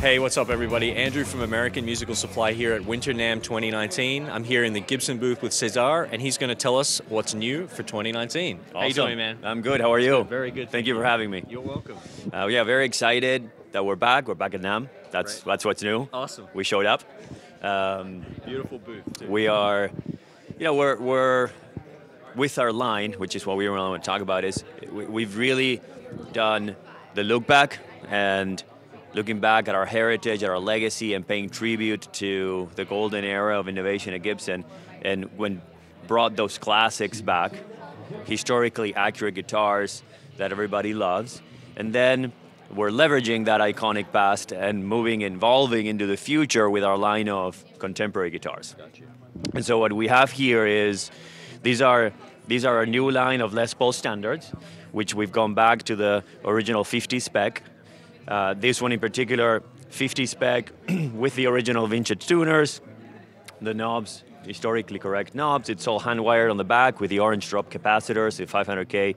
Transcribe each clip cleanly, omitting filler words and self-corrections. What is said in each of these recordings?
Hey, what's up everybody? Andrew from American Musical Supply here at Winter NAMM 2019. I'm here in the Gibson booth with Cesar, and he's going to tell us what's new for 2019. Awesome. How you doing, man? I'm good. How are you? Very good. Thank you for having me. You're welcome. Yeah, very excited that we're back. We're back at NAMM. That's what's new. Awesome. We showed up. Beautiful booth, too. We are, we're with our line, which is what we really want to talk about, is we've really done the look back and looking back at our heritage, at our legacy, and paying tribute to the golden era of innovation at Gibson, and when brought those classics back, historically accurate guitars that everybody loves, and then we're leveraging that iconic past and evolving into the future with our line of contemporary guitars. Gotcha. And so what we have here is, these are a new line of Les Paul standards, which we've gone back to the original 50 spec. This one in particular, 50 spec with the original vintage tuners, the knobs, historically correct knobs. It's all hand wired on the back with the orange drop capacitors, the 500K,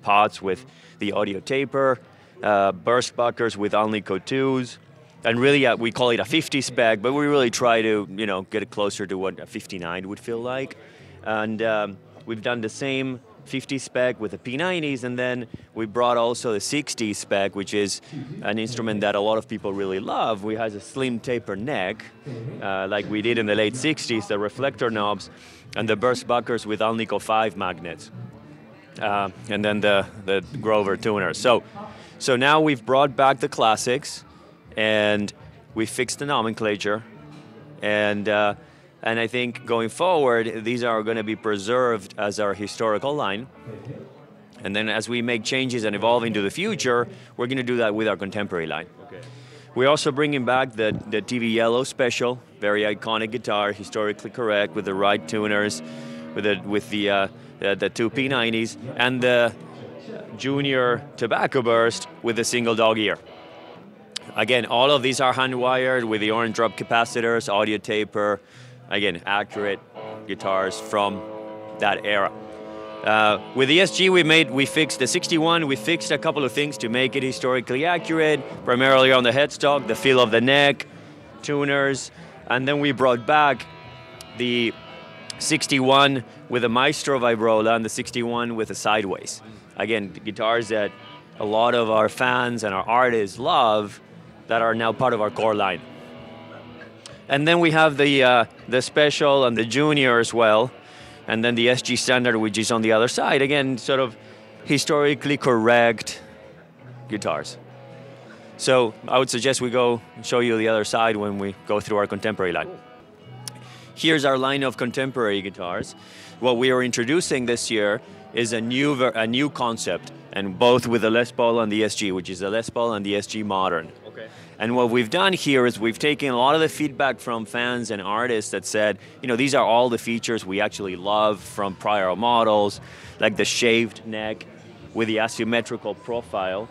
pots with the audio taper, burst buckers with Alnico 2s. And really, we call it a 50 spec, but we really try to, get it closer to what a 59 would feel like. And we've done the same 50 spec with the P90s, and then we brought also the 60 spec, which is an instrument that a lot of people really love. We has a slim taper neck, like we did in the late 60s, the reflector knobs, and the burst buckers with Alnico 5 magnets, and then the Grover tuner. So now we've brought back the classics, and we fixed the nomenclature, and I think going forward, these are going to be preserved as our historical line. And then as we make changes and evolve into the future, we're going to do that with our contemporary line. Okay. We're also bringing back the TV Yellow Special, very iconic guitar, historically correct, with the right tuners, with the two P90s, and the Junior Tobacco Burst with the single dog ear. Again, all of these are hand-wired with the orange drop capacitors, audio taper. Again, accurate guitars from that era. With the SG, we fixed the 61. We fixed a couple of things to make it historically accurate, primarily on the headstock, the feel of the neck, tuners, and then we brought back the 61 with a Maestro Vibrola and the 61 with a Sideways. Again, guitars that a lot of our fans and our artists love that are now part of our core line. And then we have the Special and the Junior as well, and then the SG Standard, which is on the other side. Again, sort of historically correct guitars. So I would suggest we go show you the other side when we go through our contemporary line. Here's our line of contemporary guitars. What we are introducing this year is a new concept, and both with the Les Paul and the SG, which is the Les Paul and the SG Modern. Okay. And what we've done here is we've taken a lot of the feedback from fans and artists that said, these are all the features we actually love from prior models, like the shaved neck with the asymmetrical profile.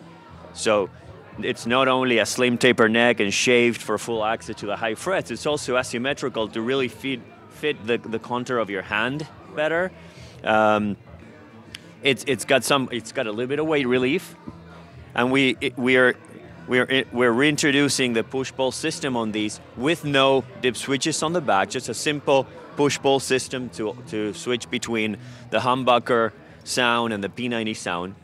So it's not only a slim taper neck and shaved for full access to the high frets, it's also asymmetrical to really fit the contour of your hand better. It's got a little bit of weight relief, and we're reintroducing the push-pull system on these with no dip switches on the back, just a simple push-pull system to switch between the humbucker sound and the P90 sound.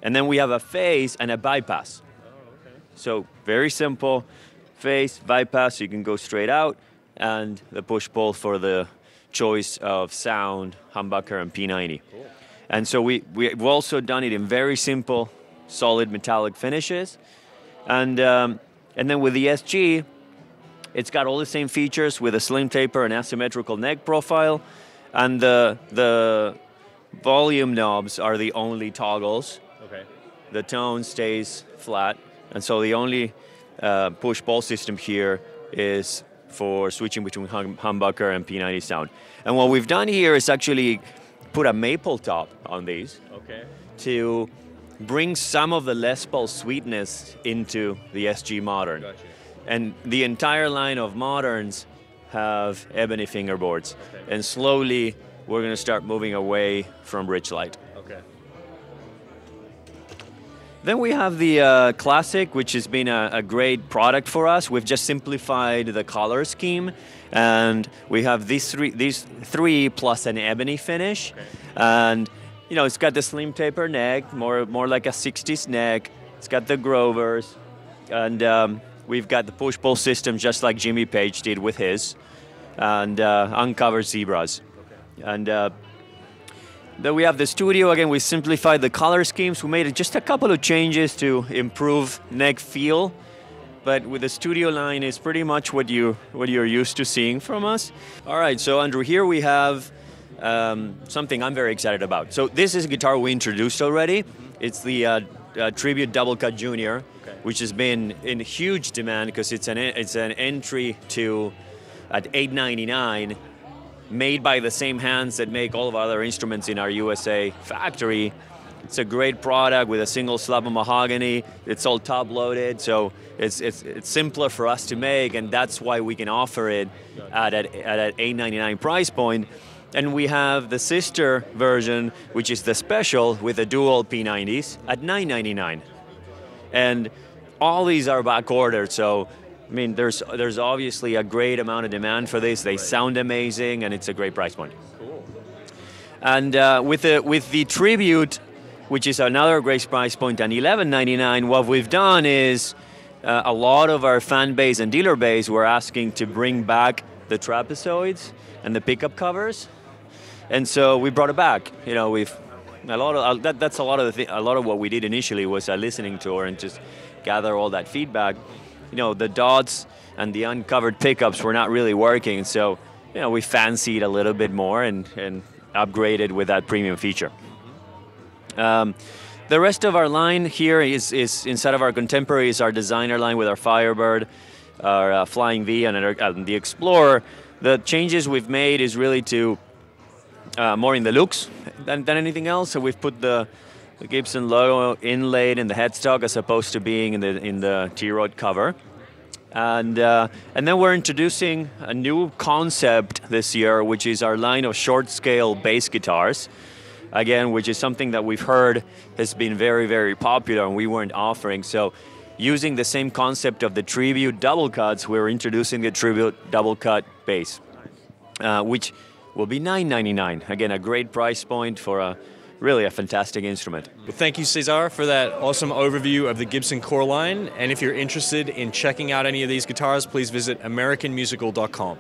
And then we have a phase and a bypass. Oh, okay. So very simple, phase, bypass, so you can go straight out, and the push-pull for the choice of sound, humbucker, and P90. Cool. And so we've also done it in very simple, solid metallic finishes. And then with the SG, it's got all the same features with a slim taper and asymmetrical neck profile. And the volume knobs are the only toggles. Okay. The tone stays flat. And so the only push-pull system here is for switching between humbucker and P90 sound. And what we've done here is actually put a maple top on these. Okay. To bring some of the Les Paul sweetness into the SG Modern. Gotcha. And the entire line of Moderns have ebony fingerboards. Okay. And slowly, we're going to start moving away from Richlight. Okay. Then we have the Classic, which has been a great product for us. We've just simplified the color scheme, and we have these three plus an ebony finish. Okay. And you know, it's got the slim taper neck, more like a 60s neck. It's got the Grovers, and we've got the push-pull system just like Jimmy Page did with his, and uncovered zebras. Okay. And then we have the Studio. Again, we simplified the color schemes. We made just a couple of changes to improve neck feel, but with the Studio line, it's pretty much what you're used to seeing from us. All right, so Andrew, here we have something I'm very excited about. So this is a guitar we introduced already. It's the Tribute Double Cut Junior, okay, which has been in huge demand because it's an entry to at $899. Made by the same hands that make all of our other instruments in our USA factory. It's a great product with a single slab of mahogany. It's all top loaded, so it's simpler for us to make, and that's why we can offer it at $899 price point. And we have the sister version, which is the special with the dual P90s at $999. And all these are back ordered, so I mean, there's obviously a great amount of demand for this. They sound amazing, and it's a great price point. Cool. And with the Tribute, which is another great price point, at $1199, what we've done is a lot of our fan base and dealer base were asking to bring back the trapezoids and the pickup covers, and so we brought it back. You know, that's a lot of what we did initially was a listening tour and just gather all that feedback. You know, the dots and the uncovered pickups were not really working, so you know, we fancied a little bit more and upgraded with that premium feature. The rest of our line here is inside of our Contemporary is our designer line with our Firebird, our Flying V, and the Explorer. The changes we've made is really to more in the looks than anything else. So we've put the Gibson logo inlaid in the headstock as opposed to being in the T-Rod cover. And then we're introducing a new concept this year, which is our line of short scale bass guitars. Again, which is something that we've heard has been very, very popular and we weren't offering. So using the same concept of the Tribute double cuts, we're introducing the Tribute double cut bass, which will be $999. Again, a great price point for really a fantastic instrument. Well, thank you, Cesar, for that awesome overview of the Gibson core line. And if you're interested in checking out any of these guitars, please visit AmericanMusical.com.